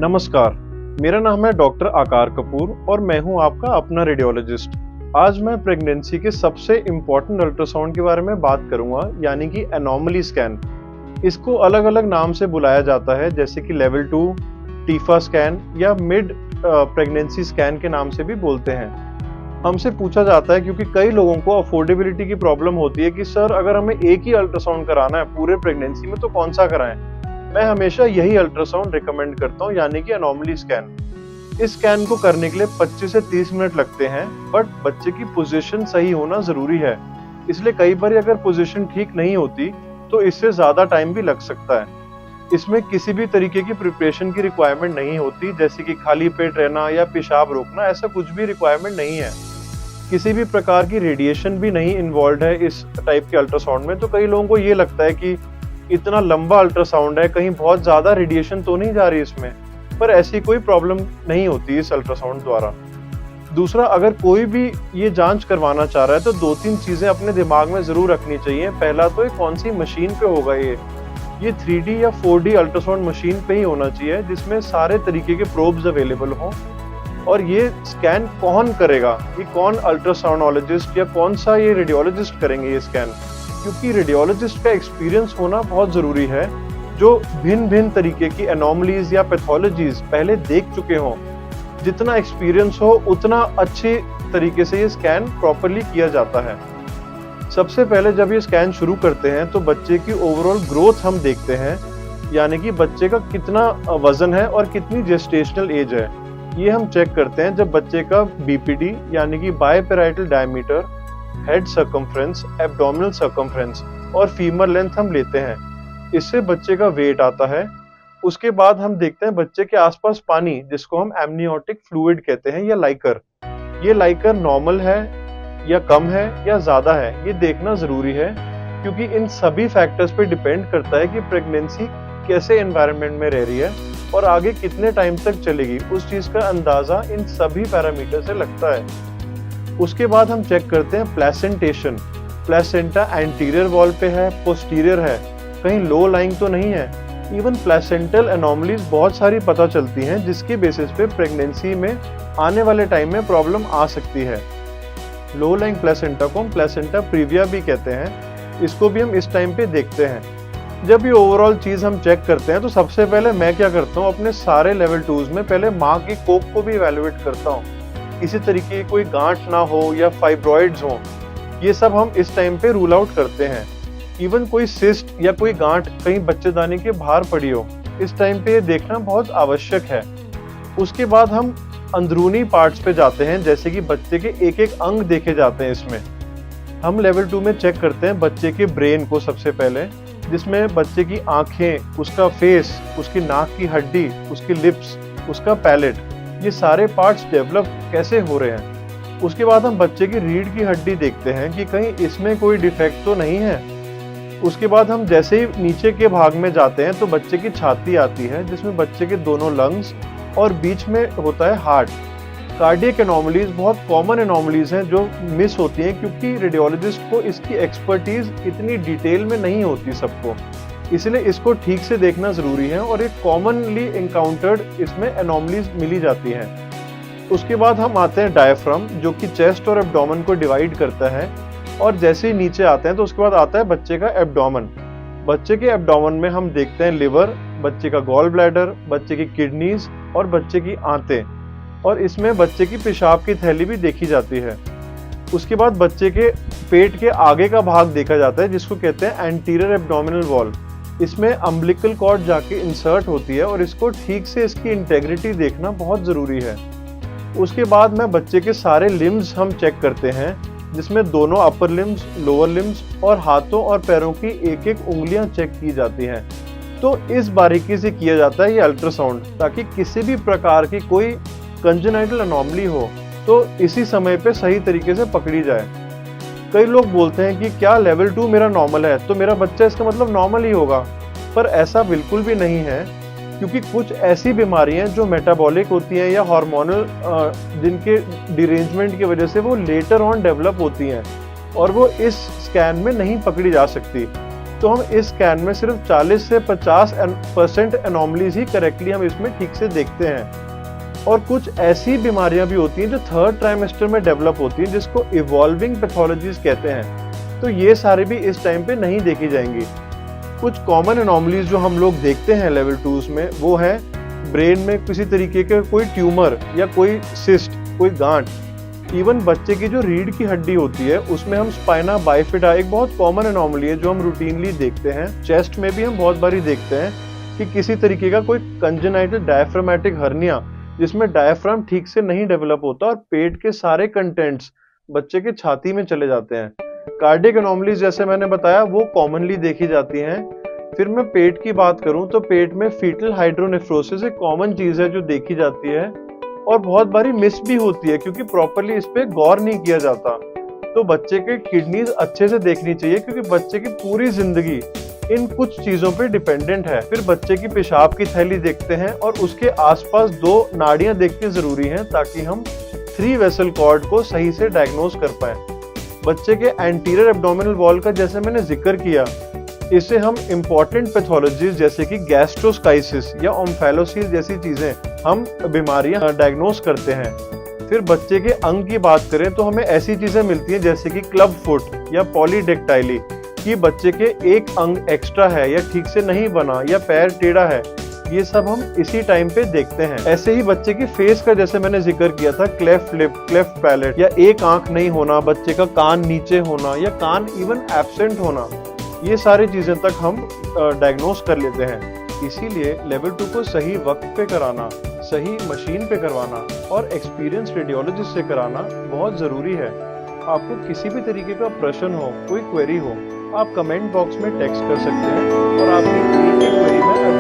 नमस्कार, मेरा नाम है डॉक्टर आकार कपूर और मैं हूं आपका अपना रेडियोलॉजिस्ट। आज मैं प्रेगनेंसी के सबसे इम्पोर्टेंट अल्ट्रासाउंड के बारे में बात करूंगा, यानी कि एनोमली स्कैन। इसको अलग अलग नाम से बुलाया जाता है, जैसे कि लेवल 2, टीफा स्कैन या मिड प्रेगनेंसी स्कैन के नाम से भी बोलते हैं। हमसे पूछा जाता है क्योंकि कई लोगों को अफोर्डेबिलिटी की प्रॉब्लम होती है कि सर अगर हमें एक ही अल्ट्रासाउंड कराना है पूरे प्रेगनेंसी में तो कौन सा कराएं। मैं हमेशा यही अल्ट्रासाउंड रिकमेंड करता हूं, यानी कि एनोमली स्कैन। इस स्कैन को करने के लिए 25 से 30 मिनट लगते हैं, बट बच्चे की पोजीशन सही होना जरूरी है, इसलिए कई बार अगर पोजीशन ठीक नहीं होती तो इससे ज्यादा टाइम भी लग सकता है। इसमें किसी भी तरीके की प्रिपरेशन की रिक्वायरमेंट नहीं होती, जैसे कि खाली पेट रहना या पेशाब रोकना, ऐसा कुछ भी रिक्वायरमेंट नहीं है। किसी भी प्रकार की रेडिएशन भी नहीं इन्वॉल्व है इस टाइप के अल्ट्रासाउंड में। तो कई लोगों को ये लगता है कि इतना लंबा अल्ट्रासाउंड है, कहीं बहुत ज्यादा रेडिएशन तो नहीं जा रही इसमें, पर ऐसी कोई प्रॉब्लम नहीं होती इस अल्ट्रासाउंड द्वारा। दूसरा, अगर कोई भी ये जांच करवाना चाह रहा है तो 2-3 चीजें अपने दिमाग में जरूर रखनी चाहिए। पहला तो कौन सी मशीन पे होगा ये 3D या 4D अल्ट्रासाउंड मशीन पे ही होना चाहिए, जिसमें सारे तरीके के प्रोब्स अवेलेबल हों। और ये स्कैन कौन करेगा, ये कौन अल्ट्रासाउंडोलॉजिस्ट या कौन सा ये रेडियोलॉजिस्ट करेंगे ये स्कैन, क्योंकि रेडियोलॉजिस्ट का एक्सपीरियंस होना बहुत जरूरी है, जो भिन्न भिन्न तरीके की एनोमलीज या पैथोलॉजीज पहले देख चुके हों। जितना एक्सपीरियंस हो उतना अच्छे तरीके से ये स्कैन प्रॉपरली किया जाता है। सबसे पहले जब ये स्कैन शुरू करते हैं तो बच्चे की ओवरऑल ग्रोथ हम देखते हैं, यानी कि बच्चे का कितना वजन है और कितनी जेस्टेशनल एज है, ये हम चेक करते हैं। जब बच्चे का बीपीडी यानी कि biparietal diameter, head circumference, abdominal circumference और फीमर लेंथ हम लेते हैं, इससे बच्चे का वेट आता है। उसके बाद हम देखते हैं बच्चे के आसपास पानी, जिसको हम एमनियोटिक फ्लूइड कहते हैं, या लाइकर। ये लाइकर नॉर्मल है या कम है या ज्यादा है, ये देखना जरूरी है, क्योंकि इन सभी फैक्टर्स पे डिपेंड करता है कि प्रेगनेंसी कैसे एनवायरनमेंट में रह रही है और आगे कितने टाइम तक चलेगी। उस चीज का अंदाजा इन सभी पैरामीटर से लगता है। उसके बाद हम चेक करते हैं प्लेसेंटेशन। प्लेसेंटा एंटीरियर वॉल पे है, पोस्टीरियर है, कहीं लो लाइंग तो नहीं है। इवन प्लेसेंटल एनोमलीज बहुत सारी पता चलती हैं, जिसके बेसिस पे प्रेगनेंसी में आने वाले टाइम में प्रॉब्लम आ सकती है। लो लाइंग प्लेसेंटा को हम प्लेसेंटा प्रीविया भी कहते हैं, इसको भी हम इस टाइम पे देखते हैं। जब ये ओवरऑल चीज हम चेक करते हैं तो सबसे पहले मैं क्या करता हूँ, अपने सारे लेवल 2s में पहले माँ की कोक को भी इवैल्यूएट करता हूँ, किसी तरीके की कोई गांठ ना हो या फाइब्रॉइड्स हो, ये सब हम इस टाइम पे रूल आउट करते हैं। इवन कोई सिस्ट या कोई गांठ कहीं बच्चेदानी के बाहर पड़ी हो, इस टाइम पे ये देखना बहुत आवश्यक है। उसके बाद हम अंदरूनी पार्ट्स पे जाते हैं, जैसे कि बच्चे के एक एक अंग देखे जाते हैं। इसमें हम लेवल 2 में चेक करते हैं बच्चे के ब्रेन को सबसे पहले, जिसमें बच्चे की आंखें, उसका फेस, उसकी नाक की हड्डी, उसकी लिप्स, उसका पैलेट, ये सारे पार्ट्स डेवलप कैसे हो रहे हैं। उसके बाद हम बच्चे की रीढ़ की हड्डी देखते हैं कि कहीं इसमें कोई डिफेक्ट तो नहीं है। उसके बाद हम जैसे ही नीचे के भाग में जाते हैं तो बच्चे की छाती आती है, जिसमें बच्चे के दोनों लंग्स और बीच में होता है हार्ट। कार्डियक एनोमलीज बहुत कॉमन एनोमलीज हैं जो मिस होती हैं, क्योंकि रेडियोलॉजिस्ट को इसकी एक्सपर्टीज इतनी डिटेल में नहीं होती सबको, इसलिए इसको ठीक से देखना जरूरी है और एक कॉमनली एनकाउंटर्ड इसमें एनोमलीज मिली जाती हैं। उसके बाद हम आते हैं डायफ्राम, जो कि चेस्ट और एब्डोमेन को डिवाइड करता है, और जैसे ही नीचे आते हैं तो उसके बाद आता है बच्चे का एब्डोमेन। बच्चे के एब्डोमेन में हम देखते हैं लिवर, बच्चे का गॉल ब्लैडर, बच्चे की किडनीज और बच्चे की आंतें, और इसमें बच्चे की पेशाब की थैली भी देखी जाती है। उसके बाद बच्चे के पेट के आगे का भाग देखा जाता है, जिसको कहते हैं एंटीरियर एब्डोमिनल वॉल। इसमें अम्बिलिकल कॉर्ड जाके इंसर्ट होती है और इसको ठीक से इसकी इंटेग्रिटी देखना बहुत जरूरी है। उसके बाद में बच्चे के सारे लिम्स हम चेक करते हैं, जिसमें दोनों अपर लिम्स, लोअर लिम्स और हाथों और पैरों की एक एक उंगलियां चेक की जाती हैं। तो इस बारीकी से किया जाता है ये अल्ट्रासाउंड, ताकि किसी भी प्रकार की कोई कंजेनाइटल एनोमली हो तो इसी समय पे सही तरीके से पकड़ी जाए। कई लोग बोलते हैं कि क्या लेवल 2 मेरा नॉर्मल है तो मेरा बच्चा इसका मतलब नॉर्मल ही होगा, पर ऐसा बिल्कुल भी नहीं है, क्योंकि कुछ ऐसी बीमारियां जो मेटाबॉलिक होती हैं या हार्मोनल, जिनके डिरेंजमेंट की वजह से वो लेटर ऑन डेवलप होती हैं और वो इस स्कैन में नहीं पकड़ी जा सकती। तो हम इस स्कैन में सिर्फ 40 से 50% एनोमलीज ही करेक्टली हम इसमें ठीक से देखते हैं। और कुछ ऐसी बीमारियां भी होती हैं जो थर्ड ट्राइमेस्टर में डेवलप होती हैं, जिसको इवॉल्विंग पैथोलॉजीज कहते हैं। तो ये सारे भी इस टाइम पे नहीं देखी जाएंगी। कुछ कॉमन एनोमलीज जो हम लोग देखते हैं लेवल 2 में, वो है ब्रेन में किसी तरीके का कोई ट्यूमर या कोई सिस्ट, कोई गांठ। इवन बच्चे की जो रीढ़ की हड्डी होती है उसमें हम स्पाइना बाइफिडा, एक बहुत कॉमन एनोमली है जो हम रूटीनली देखते हैं। चेस्ट में भी हम बहुत बारी देखते हैं कि किसी तरीके का कोई कंजेनाइटल डायफ्रामेटिक हर्निया, जिसमें डायफ्राम ठीक से नहीं डेवलप होता और पेट के सारे कंटेंट्स बच्चे के छाती में चले जाते हैं। कार्डियक एनोमलीज जैसे मैंने बताया वो कॉमनली देखी जाती हैं। फिर मैं पेट की बात करूं तो पेट में फीटल हाइड्रोनेफ्रोसिस एक कॉमन चीज है जो देखी जाती है और बहुत बारी मिस भी होती है क्योंकि प्रॉपरली इस पे गौर नहीं किया जाता। तो बच्चे के किडनीज अच्छे से देखनी चाहिए क्योंकि बच्चे की पूरी जिंदगी इन कुछ चीजों पे डिपेंडेंट है। फिर बच्चे की पेशाब की थैली देखते हैं और उसके आसपास 2 नाड़ियां देखनी जरूरी हैं ताकि हम 3 वेसल कॉर्ड को सही से डायग्नोज कर पाए। बच्चे के एंटीरियर एब्डोमिनल वॉल का जैसे मैंने जिक्र किया, इससे हम इम्पोर्टेंट पैथोलॉजीज जैसे कि गैस्ट्रोस्काइसिस या ओम्फेलोसील जैसी चीजें, हम बीमारियां डायग्नोज करते हैं। फिर बच्चे के अंग की बात करें तो हमें ऐसी चीजें मिलती हैं जैसे कि क्लब फुट या पॉलीडेक्टाइली, कि बच्चे के एक अंग एक्स्ट्रा है या ठीक से नहीं बना या पैर टेढ़ा है। ये सब हम इसी टाइम पे देखते हैं। ऐसे ही बच्चे की फेस का जैसे मैंने जिक्र किया था, क्लेफ्ट लिप, क्लेफ्ट पैलेट या एक आंख नहीं होना, बच्चे का कान नीचे होना या कान इवन एब्सेंट होना, ये सारी चीजें तक हम डायग्नोस कर लेते हैं। इसीलिए लेवल 2 को सही वक्त पे कराना, सही मशीन पे करवाना और एक्सपीरियंस रेडियोलॉजिस्ट से कराना बहुत जरूरी है। आपको किसी भी तरीके का प्रश्न हो, कोई क्वेरी हो, आप कमेंट बॉक्स में टेक्स्ट कर सकते हैं और आपकी क्वेरी में